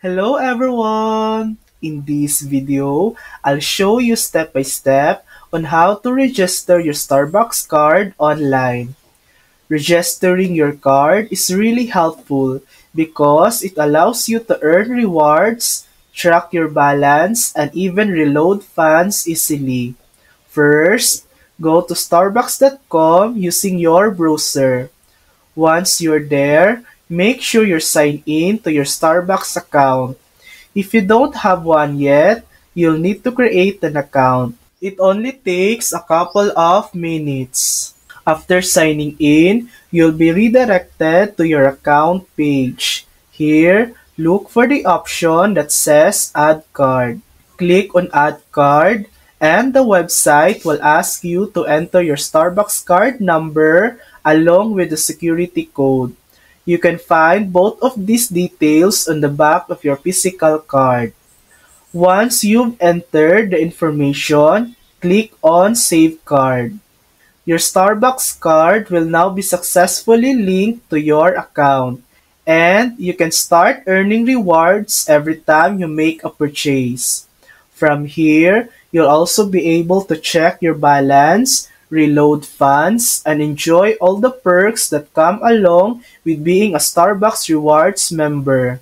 Hello everyone! In this video, I'll show you step by step on how to register your Starbucks card online. Registering your card is really helpful because it allows you to earn rewards, track your balance, and even reload funds easily. First, go to starbucks.com using your browser. Once you're there, make sure you're signed in to your Starbucks account. If you don't have one yet, you'll need to create an account. It only takes a couple of minutes. After signing in, you'll be redirected to your account page. Here, look for the option that says Add Card. Click on Add Card, and the website will ask you to enter your Starbucks card number along with the security code. You can find both of these details on the back of your physical card. Once you've entered the information, click on Save Card. Your Starbucks card will now be successfully linked to your account, and you can start earning rewards every time you make a purchase. From here, you'll also be able to check your balance, reload funds, and enjoy all the perks that come along with being a Starbucks Rewards member.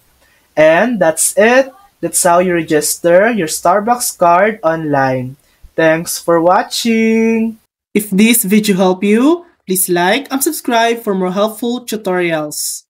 And that's it. That's how you register your Starbucks card online. Thanks for watching! If this video helped you, please like and subscribe for more helpful tutorials.